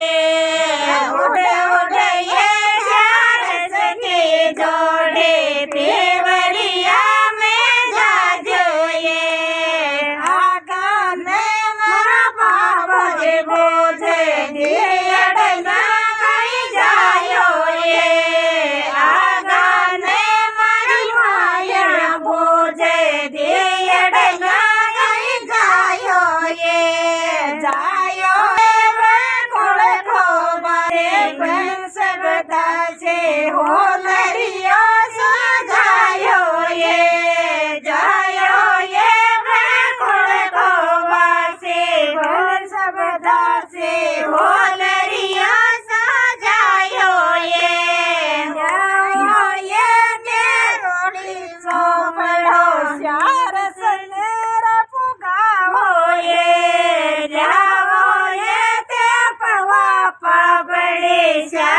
उड़ उड़ ये चार सखी जोड़े देवरिया में जाजो ये आगन माँ बाप जे बोझे दियड़ना कहीं जायो ये आगन मारी माया बोझे दियड़ना कहीं जायो ये जायो हो लरियो सजायो ये जायो ये कुड़ को वासे बोल सब दासे हो लरियो सजायो ये जायो ये तेरोड़ी सो पड़ो श्यार सनेरा पुगावो ये जाओ ये ते पवा पाबड़े श्यार